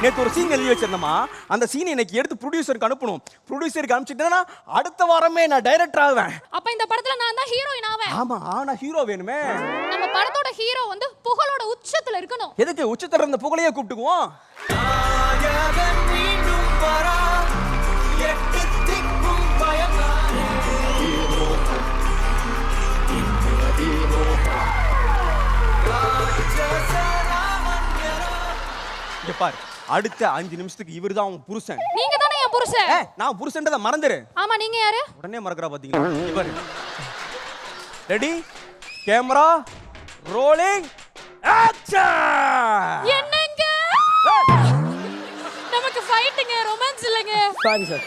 நேத்து ஒரு சீன் எழுதி வச்சிருந்தமா, அந்த சீனை இன்னைக்கு எடுத்து ப்ரொடியூசருக்கு அனுப்பணும். ப்ரொடியூசருக்கு அனுப்பிச்சிட்டேன்னா அடுத்த வாரமே நான் டைரக்டர் ஆவேன். அப்ப இந்த படத்துல நான் தான் ஹீரோயின் ஆவேன். ஆமா, ஆனா ஹீரோ வேணுமே. நம்ம படத்தோட ஹீரோ வந்து புகழோட உச்சத்துல இருக்கணும். எதுக்கு உச்சத்துல இருந்த புகழையே கூப்பிட்டுக்குவோம். இங்க பாரு, அடுத்த 5 நிமிஷத்துக்கு இவர்தான் உன் புருஷன். நீங்க தானே என் புருஷன். நான் புருஷன்றத மறந்துரு. ஆமா, நீங்க யாரு? உடனே மறக்கறா பாத்தீங்களா? இங்க பாரு. Ready, camera, rolling, action. என்னங்க? நமக்கு ஃபைட்டுங்க, ரொமான்ஸ் இல்லங்க. Sorry sir.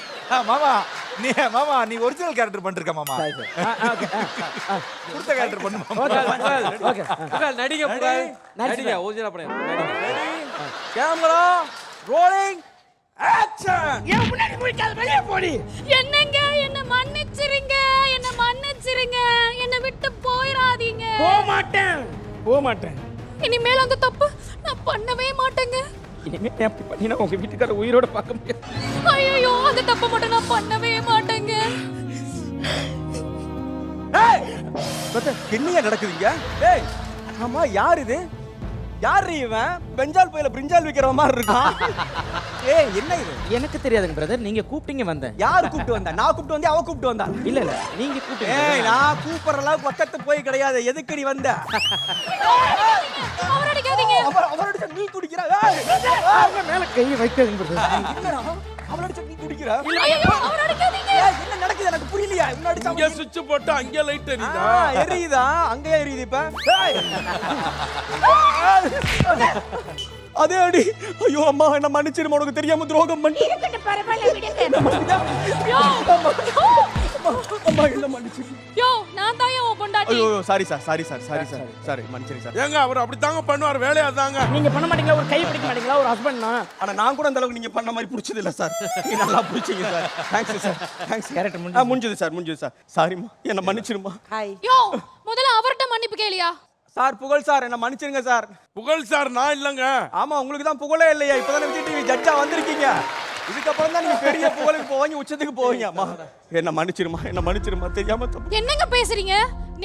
மாமா நீ ஒரிஜினல் கேரக்டர் பண்ணிருக்க மாமா. Sorry sir. ஓகே. கொடுத்த கேரக்டர் பண்ணு மாமா. ஓகே. புகழ் நடிங்க, புகழ் நடிங்க, ஒரிஜினல் படம் நடிங்க. Camera, rolling, action. ஏன் முன்னாடி போய்க்காத, வெளிய போடி. என்னங்க, என்ன மன்னிச்சிருங்க, என்ன மன்னிச்சிருங்க, என்ன விட்டு போயிராதீங்க. போக மாட்டேன். இனிமேல் அந்த தப்பு நான் பண்ணவே மாட்டேங்க. இனிமே அப்படி பண்ணினா உங்க வீட்டுக்கார உயிரோட பார்க்க முடியாது. ஐயோ, அந்த தப்பு மட்டும் நான் பண்ணவே மாட்டேங்க. என்னையா நடக்குதுங்க? ஏய், ஆமா, யார் இது? யார் இவன்? பெஞ்சால் போயில பிரிஞ்சால் விக்கிற மாதிரி இருக்கான். ஏய், என்ன இது? எனக்கு தெரியாதுங்க பிரதர், நீங்க கூப்பிட்டீங்க வந்தேன். யார் கூப்பிட்டு வந்தா? நான் கூப்பிட்டு வந்தேன், அவ கூப்பிட்டு வந்தா? இல்ல நீங்க கூப்பிட்டீங்க. ஏய், நான் கூப்பிடுற அளவுக்கு பக்கத்து போய் கிடையாது. எதுக்கு நீ வந்த? அவர் அடிக்காதீங்க. அவரோட நீ குடிக்கிற. ஏய், அவங்க மேல கை வைக்காதீங்க பிரதர். என்னடா? அவரோட நீ குடிக்கிற. ஐயோ, அவர் அடிக்காதீங்க. ஏய், என்ன நடக்குது எனக்கு புரியலையா? இன்னொரு இங்க சுவிட்ச் போட்டு அங்க லைட் எரியுதா? எரியுதா? அங்கேயே எரியுது இப்ப. ஏய். அதே அடி. ஐயோ அம்மா, என்ன மன்னிச்சிருமா, உனக்கு தெரியாம துரோகம் பண்ணி. யோ, அம்மா, என்ன மன்னிச்சிரு. யோ, நான் தான் உன் பொண்டாட்டி. ஐயோ, சாரி சார், சாரி மன்னிச்சிருங்க சார். ஏங்க அவர் அப்படித்தாங்க பண்ணுவார், வேலையா தாங்க. நீங்க பண்ண மாட்டீங்களா? ஒரு கை பிடிக்க மாட்டீங்களா? ஒரு ஹஸ்பண்ட் தான். ஆனா நான் கூட அந்த அளவுக்கு நீங்க பண்ண மாதிரி பிடிச்சது இல்ல சார். நீங்க நல்லா பிடிச்சீங்க sir. Thanks sir. Thanks. Character முடிஞ்சது சார். சாரிம்மா, என்ன மன்னிச்சிருமா. யோ, முதல்ல அவர்ட்ட மன்னிப்பு கேளியா? சார், புகழ் சார், என்ன மன்னிச்சிருங்க சார். புகழ் சார் நான் இல்லங்க. ஆமா, உங்களுக்கு தான் புகழே இல்லையா? இப்பதானே விஜய் டிவி ஜட்ஜா வந்திருக்கீங்க. இதுக்கப்புறம் தான் நீங்க பெரிய புகழுக்கு போவீங்க, உச்சத்துக்கு போவீங்க. அம்மா, என்ன மன்னிச்சிருமா, தெரியாம தப்பு. என்னங்க பேசுறீங்க?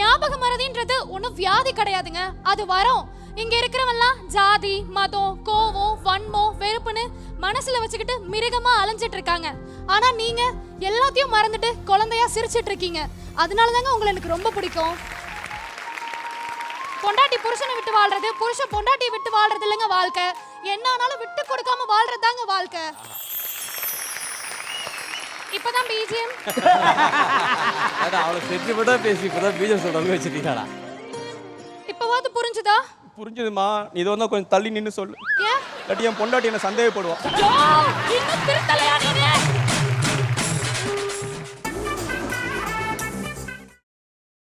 ஞாபக மறதின்றது ஒண்ணும் வியாதி கிடையாதுங்க, அது வரும். இங்க இருக்கிறவெல்லாம் ஜாதி, மதம், கோவம், வன்மம், வெறுப்புன்னு மனசுல வச்சுக்கிட்டு மிருகமா அலைஞ்சிட்டு இருக்காங்க. ஆனா நீங்க எல்லாத்தையும் மறந்துட்டு குழந்தையா சிரிச்சிட்டு இருக்கீங்க. அதனாலதாங்க உங்களை எனக்கு ரொம்ப பிடிக்கும். பொண்டாட்டி புருஷனை விட்டு வாழ்றது, புருஷன் பொண்டாட்டியை விட்டு வாழ்றது இல்லைங்க வாழ்க்கை. என்ன ஆனாலும் விட்டு கொடுக்காம வாழ்றது தாங்க வாழ்க்கை. இப்பதான் பிஜிஎம். அவளை சென்டிமெண்டா பேசி இப்பதான் பிஜிஎம் சொல்றாங்க வச்சிருக்கீங்களா? இப்பவாது புரிஞ்சுதா? புரிஞ்சதுமா. நீ இது வந்து கொஞ்சம் தள்ளி நின்னு சொல்லு. ஏன்? இல்லாட்டி என் பொண்டாட்டி என்ன சந்தேகப்படுவா. யோ, இன்னும் திருத்தலையா நீங்க?